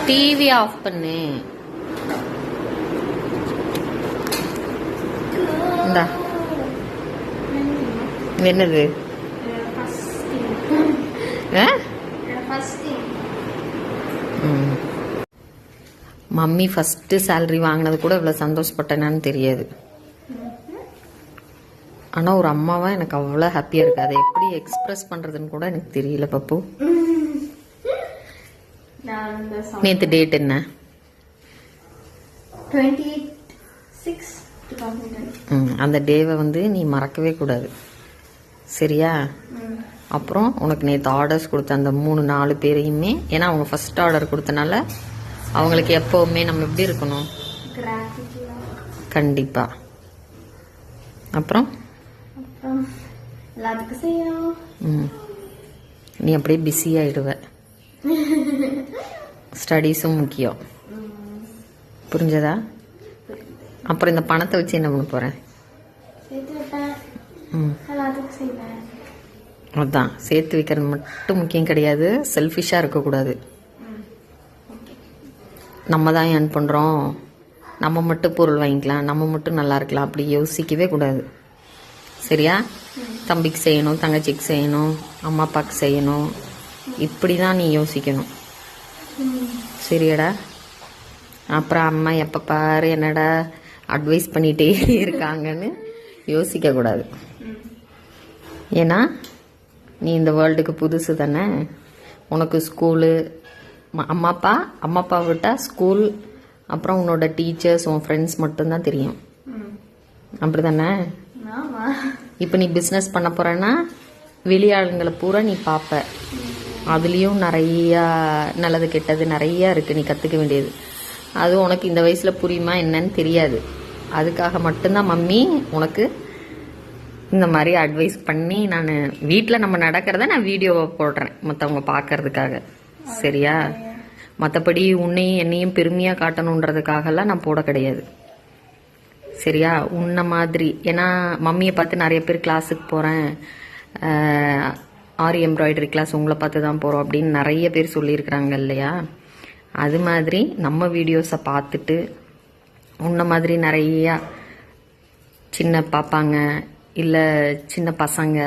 TV off பண்ணு. இந்தா என்னது? மம்மி ஃபர்ஸ்ட் சேலரி வாங்கினது கூட இவ்வளவு சந்தோஷப்பட்டேனான்னு தெரியாது. ஆனா ஒரு அம்மாவா எனக்கு அவ்வளவு ஹாப்பியா இருக்கு. அதை எப்படி எக்ஸ்பிரஸ் பண்றதுன்னு கூட எனக்கு தெரியல பப்பு. நேத்து டேட் என்ன? 28/6/2020. அந்த டேவை வந்து நீ மறக்கவே கூடாது, சரியா? அப்புறம் உனக்கு நேற்று ஆர்டர்ஸ் கொடுத்த அந்த 3-4 பேரையுமே, ஏன்னா அவங்க ஃபர்ஸ்ட் ஆர்டர் கொடுத்தனால அவங்களுக்கு எப்பவுமே நம்ம எப்படி இருக்கணும்? கண்டிப்பா. அப்புறம் நீ அப்படியே பிஸி ஆயிடுவ. ஸ்டடீஸும் முக்கியம், புரிஞ்சதா? அப்புறம் இந்த பணத்தை வச்சு என்ன பண்ண போறேன்? அதான் சேர்த்து வைக்கிறது மட்டும் முக்கியம் கிடையாது. செல்ஃபிஷா இருக்கக்கூடாது. நம்ம தான் ஏர்ன் பண்றோம், நம்ம மட்டும் பொருள் வாங்கிக்கலாம், நம்ம மட்டும் நல்லா இருக்கலாம், அப்படி யோசிக்கவே கூடாது, சரியா? தம்பிக்கு செய்யணும், தங்கச்சிக்கு செய்யணும், அம்மா அப்பாவுக்கு செய்யணும், இப்படிதான் நீ யோசிக்கணும், சரியாடா? அப்புறம் அம்மா எப்ப பாரு என்னடா அட்வைஸ் பண்ணிட்டே இருக்காங்கன்னு யோசிக்க கூடாது. ஏன்னா நீ இந்த வேர்ல்டுக்கு புதுசு தானே. உனக்கு ஸ்கூலு, அம்மா அப்பா விட்டா ஸ்கூல், அப்புறம் உன்னோட டீச்சர்ஸ், உன் ஃப்ரெண்ட்ஸ் மட்டும்தான் தெரியும், அப்படிதானே? இப்போ நீ பிஸ்னஸ் பண்ண போறேன்னா வெளியாளுங்களை பூரா நீ பார்ப்ப. அதுலேயும் நிறையா நல்லது கெட்டது நிறையா இருக்கு, நீ கற்றுக்க வேண்டியது. அது உனக்கு இந்த வயசுல புரியுமா என்னன்னு தெரியாது. அதுக்காக மட்டும்தான் மம்மி உனக்கு இந்த மாதிரி அட்வைஸ் பண்ணி நான் வீட்டில் நம்ம நடக்கிறத நான் வீடியோவை போடுறேன் மற்றவங்க பார்க்கறதுக்காக, சரியா? மற்றபடி உன்னையும் என்னையும் பெருமையாக காட்டணுன்றதுக்காகலாம் நான் போட கிடையாது, சரியா? உன்ன மாதிரி. ஏன்னா மம்மியை பார்த்து நிறைய பேர் கிளாஸுக்கு போகிறேன், ஆரி எம்ப்ராய்டரி கிளாஸ் உங்களை பார்த்து தான் போகிறோம் அப்படின்னு நிறைய பேர் சொல்லியிருக்கிறாங்க இல்லையா? அது மாதிரி நம்ம வீடியோஸை பார்த்துட்டு உன்ன மாதிரி நிறையா சின்ன பாப்பாங்க இல்லை சின்ன பசங்க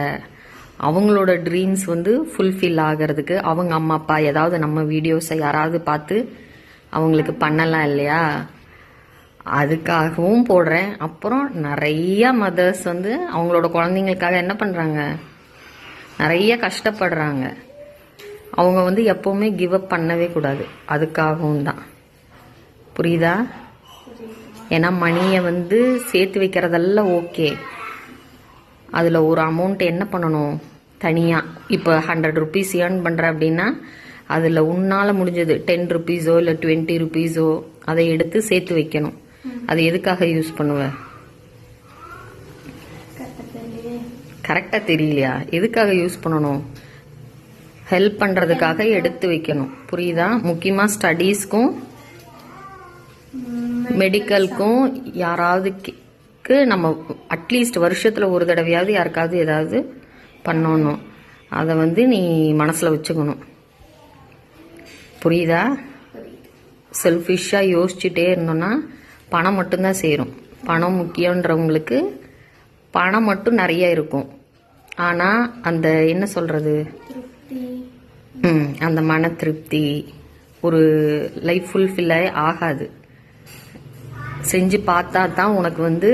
அவங்களோட ட்ரீம்ஸ் வந்து ஃபுல்ஃபில் ஆகிறதுக்கு அவங்க அம்மா அப்பா ஏதாவது நம்ம வீடியோஸை யாராவது பார்த்து அவங்களுக்கு பண்ணலாம் இல்லையா? அதுக்காகவும் போடுறேன். அப்புறம் நிறைய மதர்ஸ் வந்து அவங்களோட குழந்தைங்களுக்காக என்ன பண்ணுறாங்க, நிறைய கஷ்டப்படுறாங்க. அவங்க வந்து எப்பவுமே கிவ் அப் பண்ணவே கூடாது. அதுக்காகவும் தான், புரியுதா? ஏன்னா மணியை வந்து சேர்த்து வைக்கிறதெல்லாம் ஓகே, அதில் ஒரு அமௌண்ட் என்ன பண்ணணும் தனியாக. இப்போ 100 rupees ஏர்ன் பண்ணுற அப்படின்னா அதில் உன்னால் முடிஞ்சது 10 rupeesஓ இல்லை 20 rupeesஓ அதை எடுத்து சேர்த்து வைக்கணும். அது எதுக்காக யூஸ் பண்ணுவ? கரெக்டாக தெரியலையா? எதுக்காக யூஸ் பண்ணணும்? ஹெல்ப் பண்ணுறதுக்காக எடுத்து வைக்கணும், புரியுதா? முக்கியமாக ஸ்டடீஸ்க்கும் மெடிக்கலுக்கும் யாராவதுக்கு நம்ம அட்லீஸ்ட் வருஷத்தில் ஒரு தடவையாவது யாருக்காவது ஏதாவது பண்ணணும். அதை வந்து நீ மனசில் வச்சுக்கணும், புரியுதா? செல்ஃபிஷாக யோசிச்சுட்டே இருந்தோன்னா பணம் மட்டும்தான் சேரும். பணம் முக்கியன்றவங்களுக்கு பணம் மட்டும் நிறைய இருக்கும், ஆனால் அந்த என்ன சொல்கிறது, அந்த மன திருப்தி, ஒரு லைஃப் ஃபுல்ஃபில்லே ஆகாது. செஞ்சு பார்த்தா தான் உனக்கு வந்து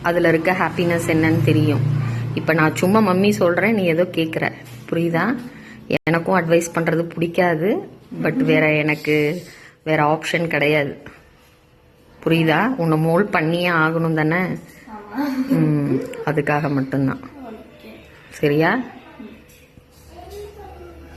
அதில் இருக்க ஹாப்பினஸ் என்னன்னு தெரியும். இப்போ நான் சும்மா மம்மி சொல்கிறேன், நீ ஏதோ கேட்குற, புரியுதா? எனக்கும் அட்வைஸ் பண்ணுறது பிடிக்காது, பட் எனக்கு வேற ஆப்ஷன் கிடையாது, புரியுதா? உன்னை மோல்ட் பண்ணியே ஆகணும் தானே, அதுக்காக மட்டும்தான், சரியா?